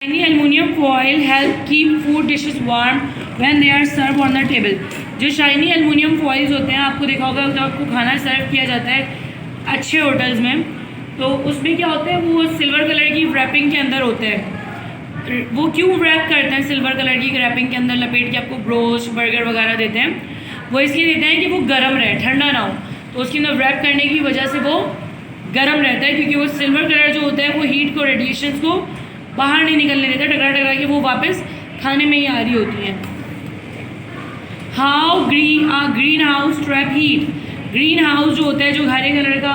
Shiny aluminum foil help keep food dishes warm when they are served on the table. जो shiny aluminium foils होते हैं, आपको देखा होगा जब आपको खाना सर्व किया जाता है अच्छे होटल्स में, तो उसमें क्या होता है, वो सिल्वर कलर की रैपिंग के अंदर होते हैं। वो क्यों रैप करते हैं सिल्वर कलर की रैपिंग के अंदर लपेट के आपको ब्रोस्ट बर्गर वगैरह देते हैं? वो इसलिए देते हैं कि वो गर्म रहे, ठंडा ना हो। तो उसके अंदर रैप करने की वजह से वो गर्म रहता है, क्योंकि वो सिल्वर कलर जो होता है वो हीट को, रेडिएशंस को बाहर नहीं निकलने देता, टकरा टकरा के वो वापस खाने में ही आ रही होती हैं। How green house trap heat. Green house जो होता है, जो हरे कलर का,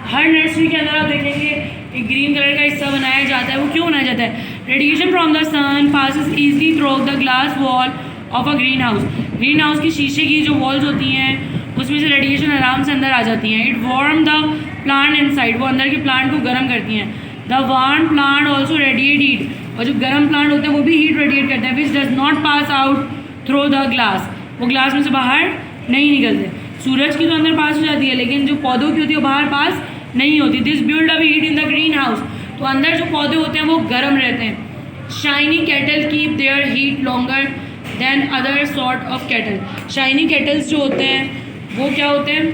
हर नर्सरी के अंदर आप देखेंगे एक ग्रीन कलर का हिस्सा बनाया जाता है। वो क्यों बनाया जाता है? Radiation from the sun passes easily through the glass wall of a green house. Green house की शीशे की जो वॉल्स होती हैं उसमें से रेडिएशन आराम से अंदर आ जाती हैं। It warm the plant inside. वो अंदर के प्लांट को गर्म करती हैं। The warm plant also radiate heat. और जो गर्म प्लांट होते हैं वो भी हीट रेडिएट करते हैं, which does not pass out through the glass. वो ग्लास में से बाहर नहीं निकलते। सूरज की तो अंदर पास हो जाती है, लेकिन जो पौधों की होती है वो बाहर पास नहीं होती। This build up heat in the green house. तो अंदर जो पौधे होते हैं वो गर्म रहते हैं। Shiny cattle keep their heat longer than other sort of cattle. Shiny kettles जो होते हैं वो क्या होते हैं,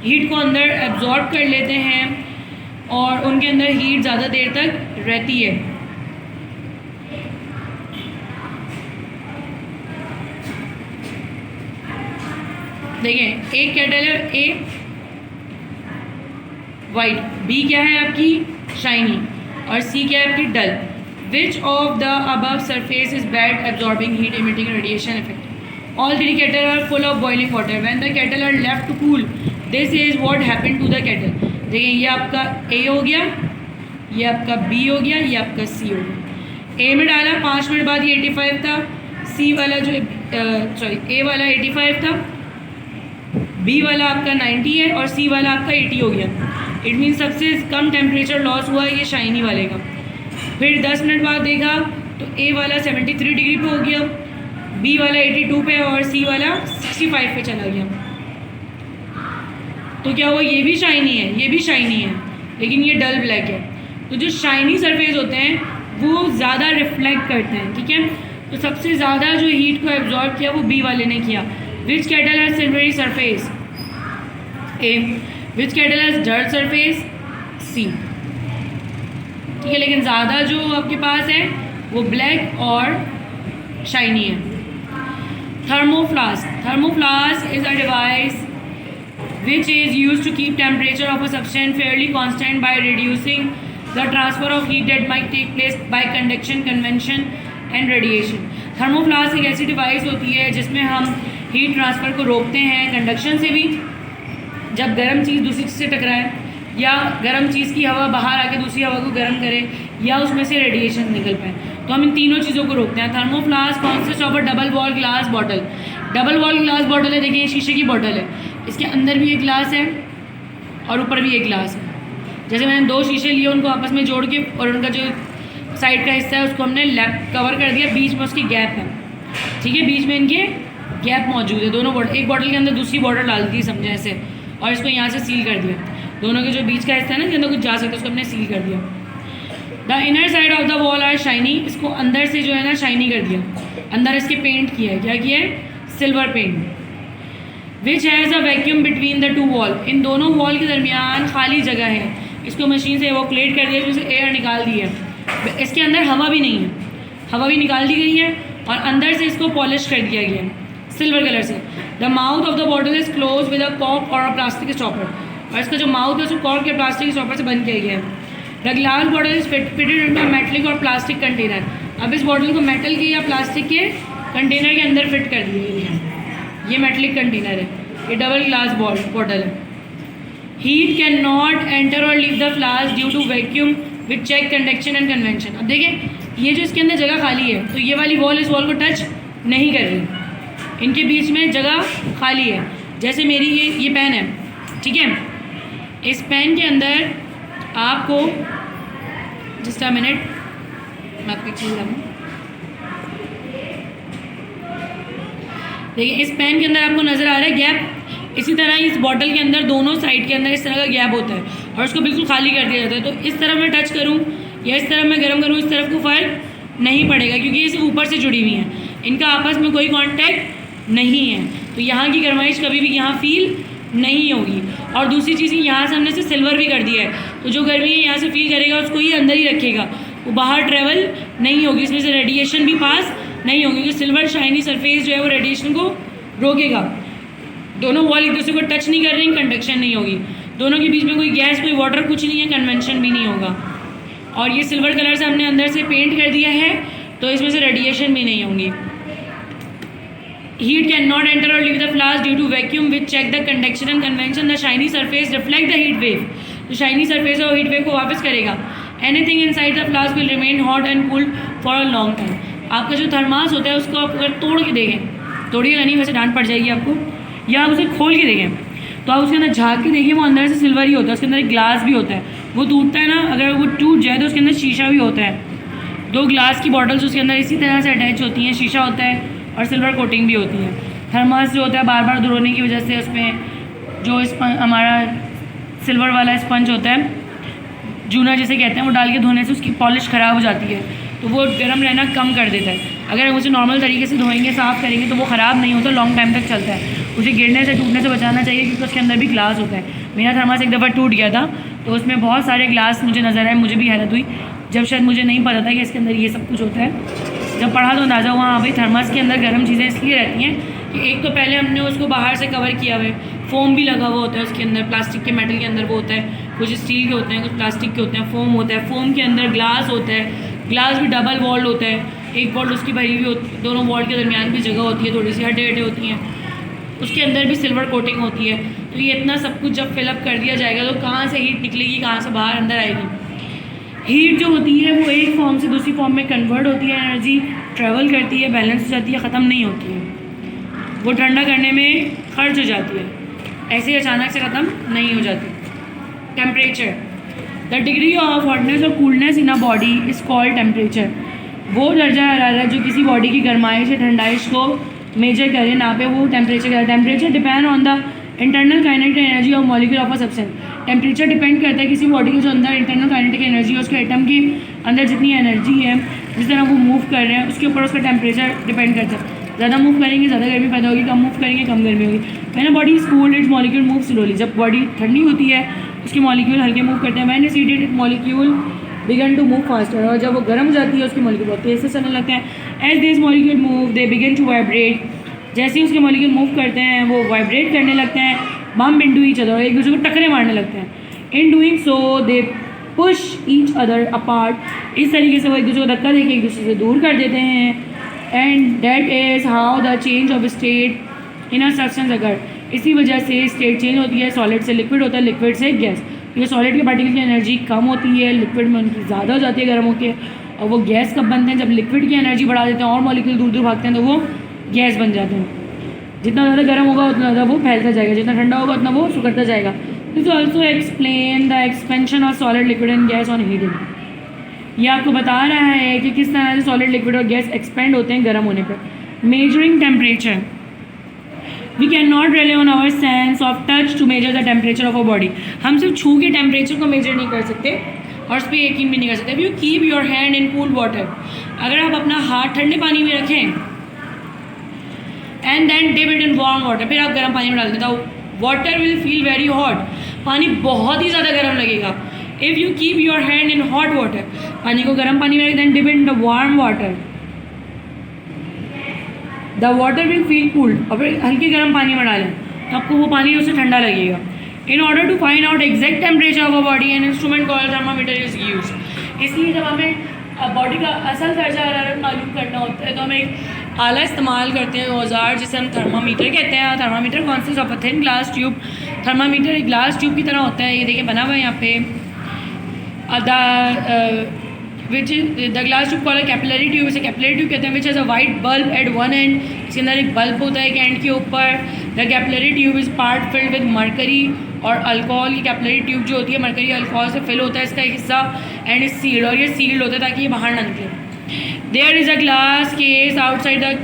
हीट को अंदर एब्जॉर्ब कर लेते हैं और उनके अंदर हीट ज़्यादा देर तक रहती है। देखें, एक कैटल है ए वाइट, बी क्या है आपकी शाइनी, और सी क्या है आपकी डल। Which of the above surface is bad absorbing heat emitting radiation effect. All three kettle are full of boiling water when the kettle are left to cool. This is what happened to the kettle. देखिए, ये आपका ए हो गया, ये आपका B हो गया, ये आपका सी हो गया। ए में डाला, 5 मिनट बाद ये 85 था। सी वाला जो ए वाला 85 था, बी वाला आपका 90 है और सी वाला आपका 80 हो गया। इट मीन सबसे कम टेम्परेचर लॉस हुआ है ये शाइनी वाले का। फिर 10 मिनट बाद देखा तो ए वाला 73 डिग्री पे हो गया, बी वाला 82 पे और सी वाला 65 पे चला गया। तो क्या हुआ, ये भी शाइनी है, ये भी शाइनी है, लेकिन ये डल ब्लैक है। तो जो शाइनी सरफेस होते हैं वो ज़्यादा रिफ्लेक्ट करते हैं, ठीक है। तो सबसे ज़्यादा जो हीट को एब्जॉर्ब किया वो बी वाले ने किया। Which kettle has silvery surface? A. Which kettle has dirt surface? C. ठीक है, लेकिन ज़्यादा जो आपके पास है वो ब्लैक और शाइनी है। Thermoflask. Thermoflask is a device which is used to keep temperature of a substance fairly constant by reducing the transfer of heat that might take place by conduction, convection and radiation. थर्मोफ्लास्क एक ऐसी device होती है जिसमें हम heat transfer को रोकते हैं conduction से भी, जब गर्म चीज़ दूसरी चीज़ से टकराए, या गर्म चीज़ की हवा बाहर आके दूसरी हवा को गर्म करे, या उसमें से रेडिएशन निकल पाए। तो हम इन तीनों चीज़ों को रोकते हैं। Thermoflask consist of a double wall glass bottle. Double wall glass bottle है, देखिए शीशे की बॉटल है, इसके अंदर भी एक ग्लास है और ऊपर भी एक ग्लास है। जैसे मैंने 2 शीशे लिए, उनको आपस में जोड़ के, और उनका जो साइड का हिस्सा है उसको हमने लैप कवर कर दिया, बीच में उसकी गैप है, ठीक है, बीच में इनके गैप मौजूद है। दोनों बॉटल, एक बॉटल के अंदर दूसरी बॉटल डाल दी समझे ऐसे, और इसको यहाँ से सील कर दिया। दोनों के जो बीच का हिस्सा है ना, इसके अंदर कुछ जा सकता है, उसको हमने सील कर दिया। The inner side of the wall are shiny. इसको अंदर से जो है ना शाइनी कर दिया, अंदर इसके पेंट किया है। क्या किया है? Silver paint. Which has a vacuum between the 2 wall. इन दोनों वॉल के दरमियान खाली जगह है, इसको मशीन से एवोकुलेट कर दिया, जिससे एयर निकाल दी है। इसके अंदर हवा भी नहीं है, हवा भी निकाल दी गई है, और अंदर से इसको पॉलिश कर दिया गया है सिल्वर कलर से। The mouth of the bottle is close with a cork और अ प्लास्टिक स्टॉपर। और इसका जो माउथ है उसको कॉर्क या प्लास्टिक स्टॉपर से बंद किया गया है। The glass bottle is fitted into a metallic और प्लास्टिक कंटेनर। अब इस बॉटल को मेटल के या प्लास्टिक के कंटेनर के अंदर फिट कर दिया गया है। ये मेटलिक कंटेनर है, ये डबल ग्लास बॉटल है। हीट कैन नॉट एंटर और leave the flask due to vacuum with check conduction and convention. अब देखें, ये जो इसके अंदर जगह खाली है, तो ये वाली वॉल इस वॉल को टच नहीं कर रही, इनके बीच में जगह खाली है। जैसे मेरी ये पेन है, ठीक है, इस पेन के अंदर आपको जस्ट अ मिनट, मैं आपको एक चीज़ बताऊँ। देखिए, इस पेन के अंदर आपको नज़र आ रहा है गैप। इसी तरह इस बॉटल के अंदर दोनों साइड के अंदर इस तरह का गैप होता है और उसको बिल्कुल खाली कर दिया जाता है। तो इस तरफ मैं टच करूँ या इस तरफ मैं गर्म करूँ, इस तरफ को फ़र्क नहीं पड़ेगा, क्योंकि ये सिर्फ ऊपर से जुड़ी हुई हैं, इनका आपस में कोई कांटेक्ट नहीं है, तो यहाँ की गर्माइश कभी भी यहाँ फील नहीं होगी। और दूसरी चीज़ यहाँ से हमने से सिल्वर भी कर दिया है, तो जो गर्मी है यहाँ से फील करेगा उसको ही अंदर ही रखेगा, वो बाहर ट्रेवल नहीं होगी, इसमें से रेडिएशन भी पास नहीं होगी, क्योंकि सिल्वर शाइनी सरफेस जो है वो रेडिएशन को रोकेगा। दोनों वॉल एक दूसरे को टच नहीं कर रही, कंडक्शन नहीं होगी, दोनों के बीच में कोई गैस कोई वाटर कुछ नहीं है, कन्वेंशन भी नहीं होगा। और ये सिल्वर कलर से हमने अंदर से पेंट कर दिया है, तो इसमें से रेडिएशन भी नहीं होंगी। Heat cannot enter or leave the flask due to vacuum which check the conduction and convection. The shiny surface reflect the heat wave. तो shiny surface और heat wave को वापस करेगा। Anything inside the flask will remain hot and cool for a long time. आपका जो thermos होता है उसको आप अगर तोड़ के देखें, तोड़िएगा नहीं वैसे डांट पड़ जाएगी आपको, या आप उसे खोल के देखें तो आप उसके अंदर झाँक के देखिए, वो अंदर से सिल्वर ही होता है, उसके अंदर एक ग्लास भी होता है, वो टूटता है ना, अगर वो टूट जाए तो उसके अंदर शीशा भी होता है। 2 ग्लास की बॉटल्स उसके अंदर इसी तरह से अटैच होती हैं, शीशा होता है और सिल्वर कोटिंग भी होती है। थर्मास जो होता है बार बार धोने की वजह से उसमें जो हमारा सिल्वर वाला स्पंज होता है, जूना जिसे कहते हैं, वो डाल के धोने से उसकी पॉलिश ख़राब हो जाती है, तो वो गर्म रहना कम कर देता है। अगर हम उसे नॉर्मल तरीके से धोएंगे, साफ़ करेंगे, तो वो ख़राब नहीं होता, लॉन्ग टाइम तक चलता है। उसे गिरने से टूटने से बचाना चाहिए, क्योंकि उसके अंदर भी ग्लास होता है। मेरा थर्मास एक दफ़ा टूट गया था, तो उसमें बहुत सारे ग्लास मुझे नज़र आए, मुझे भी हैरत हुई, जब शायद मुझे नहीं पता था कि इसके अंदर ये सब कुछ होता है। जब पढ़ा तो अंदाज़ा हुआ, हाँ भाई थर्मास के अंदर गर्म चीज़ें इसलिए रहती हैं कि एक तो पहले हमने उसको बाहर से कवर किया हुआ है, फोम भी लगा हुआ होता है उसके अंदर, प्लास्टिक के मेटल के अंदर वो होता है, कुछ स्टील के होते हैं, कुछ प्लास्टिक के होते हैं, फोम होता है, फोम के अंदर ग्लास होता है, ग्लास भी डबल वॉल्ड होता है, एक वॉल्ड उसकी भरी हुई होती है, दोनों वॉल्ड के दरमियान भी जगह होती है, थोड़ी सी हटे हटे होती हैं, उसके अंदर भी सिल्वर कोटिंग होती है। तो ये इतना सब कुछ जब फिलअप कर दिया जाएगा तो कहाँ से हीट निकलेगी, कहाँ से बाहर अंदर आएगी। हीट जो होती है वो एक फॉर्म से दूसरी फॉर्म में कन्वर्ट होती है, एनर्जी ट्रैवल करती है, बैलेंस हो जाती है, ख़त्म नहीं होती है, वो ठंडा करने में खर्च हो जाती है, ऐसे ही अचानक से ख़त्म नहीं हो जाती। Temperature, the degree of hotness और coolness in a body is called temperature. वो दर्जा हरारत जो किसी बॉडी की गर्माइश या ठंडाइश को मेजर करे, ना पे वो टेम्परेचर का। Temperature depend on the internal kinetic energy of molecule of a substance. Temperature depend करता है किसी बॉडी के जो अंदर इंटरनल काइनेटिक एनर्जी है, उसके एटम के अंदर जितनी एनर्जी है, जिस तरह वो मूव कर रहे हैं, उसके ऊपर उसका टेम्परेचर डिपेंड करता है। ज़्यादा मूव करेंगे ज़्यादा गर्मी पैदा होगी, कम मूव करेंगे कम गर्मी होगी। मैंने body is cooled it's molecule move slowly. जब बॉडी ठंडी होती है उसके मॉलिक्यूल हल्के मूव करते हैं। मैंने seated it molecule began to move faster, और जब वो गर्म हो जाती है उसके मॉलिक्यूल बहुत तेज़ से चलने लगते हैं। As this molecule move they began to vibrate. जैसे ही उसके मॉलिक्यूल मूव करते हैं वो वाइब्रेट करने लगते हैं, बम्प इनटू ईच अदर, एक दूसरे को टकरे मारने लगते हैं। In doing so they push each other apart. इस तरीके से वो एक दूसरे को धक्का देके एक दूसरे से दूर कर देते हैं। And that is how the change of state in a substance अगर। इसी वजह से स्टेट चेंज होती है, सॉलिड से लिक्विड होता है, लिक्विड से गैस। ये सॉलिड के पार्टिकल की एनर्जी कम होती है, लिक्विड में उनकी ज़्यादा हो जाती है गर्म होकर। और वो गैस कब बनते हैं, जब लिक्विड की एनर्जी बढ़ा देते हैं और मॉलिक्यूल दूर दूर भागते हैं तो वो गैस बन जाते हैं। जितना ज़्यादा गर्म होगा उतना ज़्यादा वो फैलता जाएगा, जितना ठंडा होगा उतना वो सुखड़ता जाएगा। This also explain the expansion of solid liquid and gas on heating. ये आपको बता रहा है कि किस तरह से सॉलिड लिक्विड और गैस एक्सपेंड होते हैं गर्म होने पर। Measuring temperature, we can not rely on our sense of touch to measure the temperature of a body. हम सिर्फ छू के टेम्परेचर को मेजर नहीं कर सकते और उस पर यकीन भी नहीं कर सकते। If you keep your hand in cool water, अगर आप अपना हाथ ठंडे पानी में रखें and then dip it in warm water, फिर आप गर्म पानी में डाल दें, तो water will feel very hot, पानी बहुत ही ज़्यादा गर्म लगेगा। If you keep your hand in hot water, पानी को गर्म पानी में रखें, then dip in the warm water, the water will feel cooled, और फिर हल्के गर्म पानी में डालें तो आपको वो पानी उससे ठंडा लगेगा। In order to find out exact temperature of a body an instrument called thermometer is use. इसलिए जब हमें बॉडी का असल दर्जा हरारत मालूम करना होता है तो हम एक आला इस्तेमाल करते हैं, औजार, जिसे हम थर्मामीटर कहते हैं। Thermometer consist of a thin glass tube. Thermometer एक ग्लास ट्यूब की तरह होता है, ये देखिए बना हुआ है यहाँ पे। Which the glass tube called capillary tube, इसे कैपिलरी ट्यूब कहते हैं। Which has a white bulb at one end, इसके अंदर एक बल्ब होता है एक एंड के ऊपर। The capillary tube is part filled with mercury और अल्कोहल। ये कैपिलरी ट्यूब जो होती है मरकरी अल्कोहल से फिल होता है इसका एक हिस्सा, एंड इज सील्ड, और ये सील्ड होता है ताकि ये बाहर ना निकले। There is a glass case outside the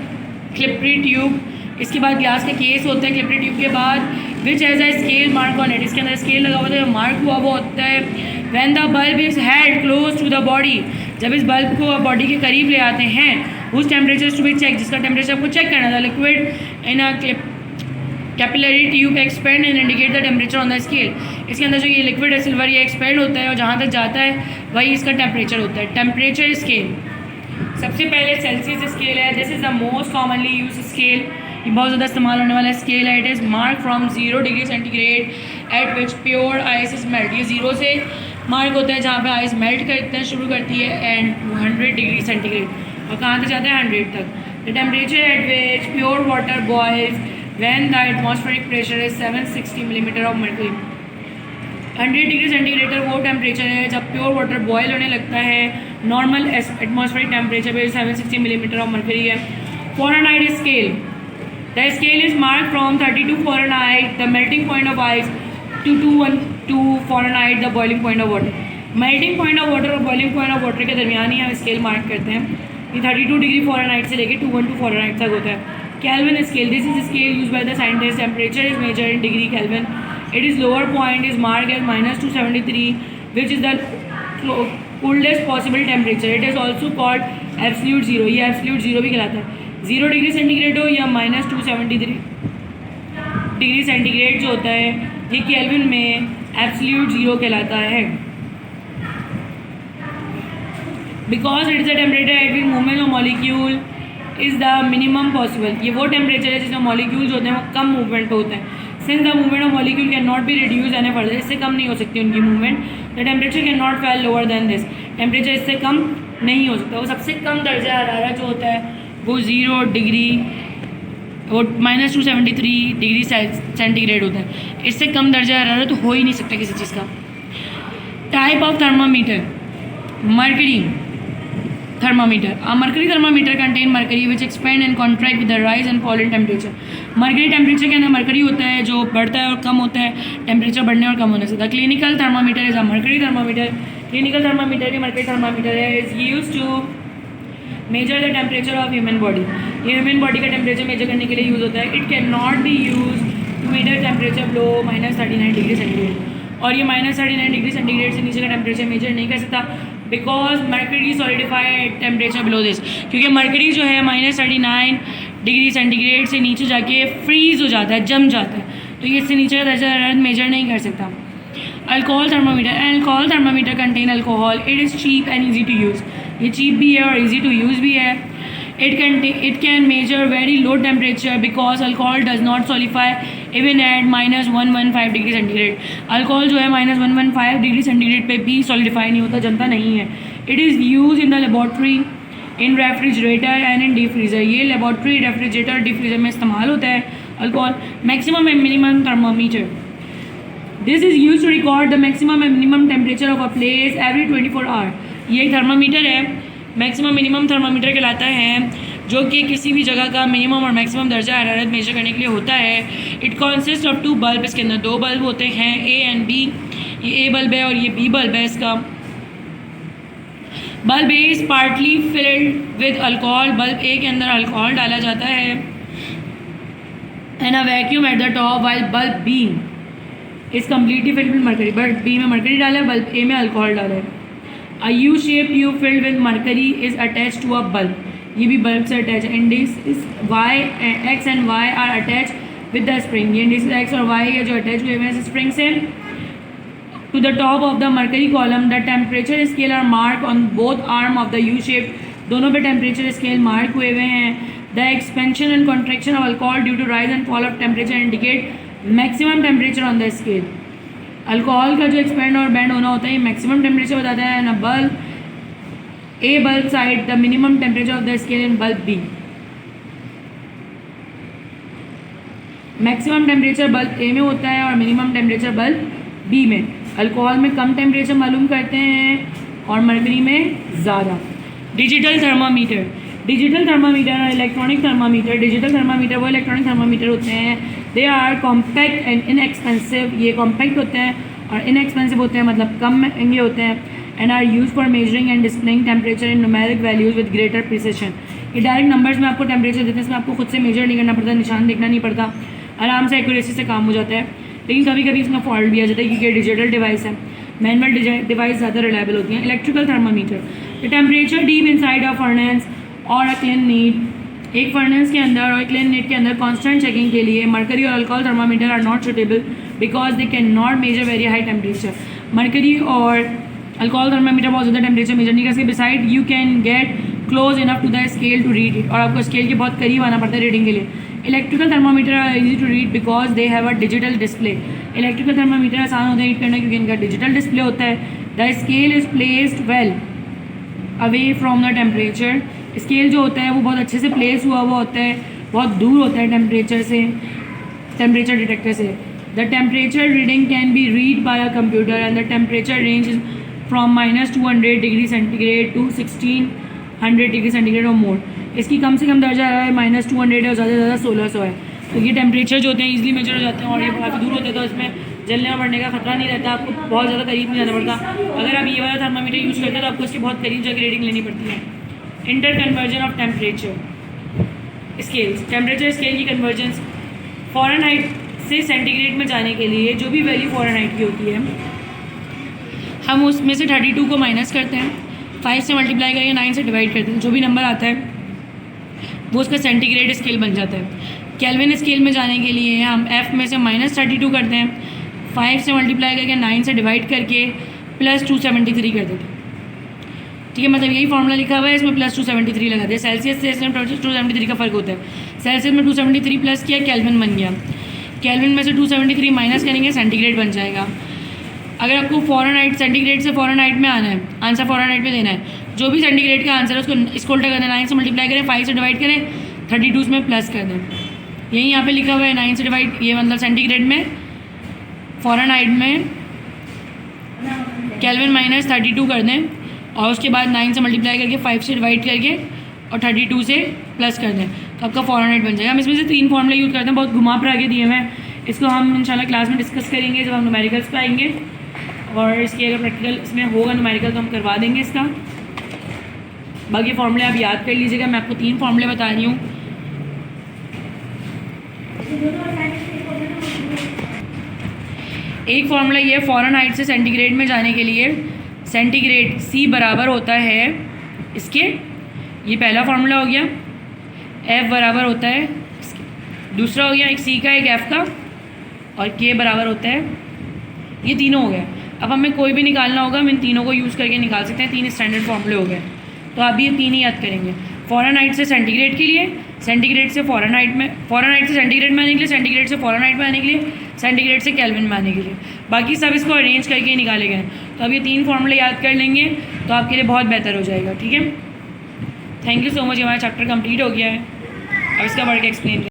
capillary tube. इसके बाद ग्लास के केस होते हैं क्लिपरी ट्यूब के बाद। विच has a scale mark on it, इसके अंदर स्केल लगा हुआ है, मार्क हुआ वो होता है। When the bulb is held close to the body, जब इस बल्ब को बॉडी के करीब ले आते हैं उस टेम्परेचर टू बी चेक, जिसका टेम्परेचर आपको चेक करना था, liquid in a capillary tube expand and indicate the temperature on the scale. इसके अंदर जो ये लिक्विड है सिल्वर, ये एक्सपेंड होता है और जहाँ तक जाता है वही इसका टेम्परेचर होता है। टेम्परेचर स्केल, सबसे पहले सेल्सियस स्केल है। This is the most commonly use scale, ये बहुत ज़्यादा इस्तेमाल होने वाला स्केल है। It is mark from 0 degree centigrade eight which pure ice is melt. ये 0 से मार्क होता है जहाँ पे आइस मेल्ट करना शुरू करती है एंड 100 डिग्री सेंटीग्रेड, और कहाँ तक जाता है 100 तक। The temperature at which pure water boils when the atmospheric pressure is 760 millimetre of mercury. 100 degree centigrade वो टेम्परेचर है जब प्योर वाटर बॉयल होने लगता है। नॉर्मल एटमॉस्फेरिक टेम्परेचर पे 760 मिलीमीटर ऑफ मर्क्यूरी है। Fahrenheit scale, the scale is mark from 32 Fahrenheit the melting point of ice to 212 Fahrenheit the boiling point of water. Melting point of water और boiling point of water के दरमियान ही हम scale mark करते हैं। ये 32 degree Fahrenheit से लेकर 212 Fahrenheit तक होता है। Kelvin scale, this is a scale used by the scientists. Temperature is measured in degree Kelvin. Its lower point is marked as -273, which is the coldest possible temperature. It is also called absolute zero. ये absolute zero भी कहलाता है। 0 degree centigrade हो या -273 degree centigrade जो होता है ये केल्विन में absolute zero कहलाता है। Because it is a temperature at which movement of molecule is the minimum possible. ये वो टेम्परेचर है जिसमें मॉलिक्यूल्स होते हैं वो कम मूवमेंट होते हैं। Since the movement of molecule can not be reduce any further, इससे कम नहीं हो सकती उनकी movement. The temperature can not fall lower than this, temperature इससे कम नहीं हो सकता। वो सबसे कम दर्जा हरारत जो होता है वो 0 डिग्री वो -273 डिग्री सेंटीग्रेड होता है। इससे कम दर्जा हरारत हो ही नहीं सकता किसी चीज़ का। Type of thermometer, mercury thermometer. A mercury thermometer contain mercury which expand and contract with the rise and fall in temperature. mercury temperature के अंदर mercury होता है जो बढ़ता है और कम होता है temperature बढ़ने और कम होने से। The clinical thermometer is a mercury thermometer. clinical thermometer भी mercury thermometer है। is used to measure the temperature of human body. ये human body का temperature measure करने के लिए यूज़ होता है। It cannot be used to measure temperature below -39 degree centigrade, और ये -39 डिग्री सेंटीग्रेड से नीचे का टेम्परेचर मेजर नहीं कर सकता because mercury solidified temperature below this, क्योंकि मर्करी जो है -39 डिग्री सेंटीग्रेड से नीचे जाके फ्रीज हो जाता है, जम जाता है, तो ये इससे नीचे का दर्जा हरारत मेजर नहीं कर सकता। Alcohol thermometer contain alcohol. It is cheap and easy to use, ये चीप भी है और ईजी टू यूज़ भी है। It can measure very low temperature because alcohol does not solidify even at -115 degree centigrade. Alcohol जो है -115 degree centigrade पे भी सॉलिडिफाई नहीं होता, जमता नहीं है। It is use in the laboratory, in refrigerator and in deep freezer. ये लेबॉर्ट्री, रेफ्रिजरेटर, डीप फ्रीज़र में इस्तेमाल होता है alcohol. Maximum and minimum thermometer, this is use to record the maximum and minimum temperature of a place every 24 hour. ये एक thermometer है, maximum minimum thermometer कहलाता है, जो कि किसी भी जगह का मिनिमम और मैक्सिमम दर्जा हरारत मेजर करने के लिए होता है। इट कॉन्सिस्ट ऑफ 2 बल्ब, इसके अंदर 2 बल्ब होते हैं, ए एंड बी। ये ए बल्ब है और ये बी बल्ब है। इसका bulb A is partly filled with alcohol, bulb A के अंदर अल्कोहल डाला जाता है and a vacuum at the top, while bulb B is completely filled with mercury. Bulb B में मर्करी डाला है, बल्ब ए में अल्कोहल डाला है। A U-shaped tube filled with mercury is attached to a bulb. ये भी bulb से attach है। Indices Y, X and Y are attached with the spring. ये इंडिसेस X और Y है जो अटैच हुए हैं स्प्रिंग से to the top of the mercury column. The temperature scale are marked on both arm of the U-shaped. दोनों पे temperature scale mark हुए हुए हैं। The expansion and contraction of alcohol due to rise and fall of temperature indicate maximum temperature on the scale. Alcohol का जो expand और band होना होता है ये मैक्सिमम टेम्परेचर बताता है ना। Bulb A bulb side the minimum temperature of the scale in bulb B. Maximum temperature bulb A में होता है और मिनिमम टेम्परेचर बल्ब बी में। अल्कोहल में कम टेम्परेचर मालूम करते हैं और मर्करी में ज़्यादा। डिजिटल थर्मामीटर, डिजिटल थर्मामीटर और इलेक्ट्रॉनिक थर्मामीटर। डिजिटल थर्मामीटर वो इलेक्ट्रॉनिक थर्मामीटर होते हैं, they are compact and inexpensive. ये कॉम्पैक्ट होते हैं और इनएक्सपेंसिव होते हैं, मतलब कम महंगे होते हैं। And are use for measuring and displaying temperature in numeric values with greater precision. ये डायरेक्ट नंबर्स में आपको टेम्परेचर देते हैं, इसमें आपको खुद से मेजर नहीं करना पड़ता, निशान देखना नहीं पड़ता, आराम से एक्यूरेसी से काम हो जाता है। लेकिन कभी कभी इसमें फॉल्ट भी आ जाता है क्योंकि डिजिटल डिवाइस है। मैनुअल डिवाइस ज़्यादा रिलायबल होती हैं. Electrical thermometer, the temperature deep inside a furnace और अ क्लीन नीड. एक फर्नेस के अंदर और क्लीन नीड के अंदर कांस्टेंट चेकिंग के लिए मरकरी और alcohol thermometer are not suitable because they can not measure very high temperature. Mercury और अल्कोहल थर्मामीटर बहुत ज़्यादा टेम्परेचर मेजर नहीं कर सकते. Beside you can get close enough to the scale to read it, और आपको scale के बहुत करीब आना पड़ता है रीडिंग के लिए. Electrical thermometer are easy to read because they have a digital display. Electrical thermometer आसान होता है रीड करना क्योंकि इनका डिजिटल डिस्प्ले होता है. The scale is placed well away from the temperature. Scale जो होता है वो बहुत अच्छे से प्लेस हुआ हुआ होता है, बहुत दूर होता है टेम्परेचर से, टेम्परेचर डिटेक्टर से. The temperature reading can be read by a computer and the temperature range is from -200 degree centigrade to 1600 degree centigrade और मोर. इसकी कम से कम दर्जा है -200 है और ज़्यादा से ज़्यादा 1600 है. तो ये टेम्परेचर जो होते हैं ईजिली मेजर हो जाते हैं और ये काफ़ी दूर होते हैं, तो इसमें जलने बढ़ने का खतरा नहीं रहता. आपको बहुत ज़्यादा करीब नहीं जाना पड़ता. अगर आप ये वाला थर्मामीटर यूज़ करते हैं तो आपको इसके बहुत करीब जाकर रीडिंग लेनी पड़ती है. Inter conversion of temperature scales. Temperature scale की कन्वर्जेंस फ़ारेनहाइट से सेंटीग्रेड में जाने के लिए जो भी वैल्यू फ़ारेनहाइट की होती है हम उसमें से 32 को माइनस करते हैं, 5 से मल्टीप्लाई करके 9 से डिवाइड करते हैं. जो भी नंबर आता है वो उसका सेंटीग्रेड स्केल बन जाता है. केल्विन स्केल में जाने के लिए हम f में से -32 करते हैं, 5 से मल्टीप्लाई करके 9 से डिवाइड करके +273 कर देते हैं. ठीक है, मतलब यही फॉर्मूला लिखा हुआ है, इसमें +273 लगा दिया. सेल्सियस से इसमें 273 का फ़र्क होता है. सेल्सियस में 273 प्लस किया, केल्विन बन गया. केल्विन में से 273 माइनस करेंगे, सेंटीग्रेड बन जाएगा. अगर आपको फ़ारेनहाइट सेंटीग्रेड से फ़ारेनहाइट में आना है, आंसर फ़ारेनहाइट में देना है, जो भी सेंटीग्रेड का आंसर है उसको इसको उल्टा कर दें, 9 से मल्टीप्लाई करें, 5 से डिवाइड करें, 32 में प्लस कर दें. यही यहाँ पे लिखा हुआ है 9 से डिवाइड, ये मतलब सेंटीग्रेड में, फ़ारेनहाइट में केल्विन -32 कर दें और उसके बाद 9 से मल्टीप्लाई करके 5 से डिवाइड करके और 32 से प्लस कर दें, तो आपका फ़ारेनहाइट बन जाएगा. हम इसमें से 3 फॉर्मूले यूज़ करते हैं, बहुत घुमा फिरा के दिए हुए हैं. इसको हम इंशाल्लाह क्लास में डिस्कस करेंगे जब हम न्यूमेरिकल्स पे आएंगे, और इसकी अगर प्रैक्टिकल इसमें होगा न्यूमेरिकल तो हम करवा देंगे इसका. बाकी फॉर्मूले आप याद कर लीजिएगा. मैं आपको 3 फॉर्मूले बता रही हूँ. एक फार्मूला ये है फ़ारेनहाइट से सेंटीग्रेड में जाने के लिए सेंटीग्रेड C बराबर होता है इसके, ये पहला फार्मूला हो गया. F बराबर होता है इसके, दूसरा हो गया एक C का एक F का, और K बराबर होता है, ये तीनों हो गए. अब हमें कोई भी निकालना होगा, हम इन तीनों को यूज़ करके निकाल सकते हैं. 3 स्टैंडर्ड फार्मूले हो गए, तो आप ये 3 ही याद करेंगे. फ़ारेनहाइट से सेंटीग्रेड के लिए, सेंटीग्रेड से फ़ारेनहाइट में, फ़ारेनहाइट से सेंटीग्रेड में आने के लिए, सेंटीग्रेड से फ़ारेनहाइट में आने के लिए, सेंटीग्रेड से केल्विन में आने के लिए. बाकी सब इसको अरेंज करके ही निकाले गए. तो अब ये 3 फार्मूले याद कर लेंगे तो आपके लिए बहुत बेहतर हो जाएगा. ठीक है, थैंक यू सो मच. हमारा चैप्टर कंप्लीट हो गया है. अब इसका वर्क एक्सप्लेन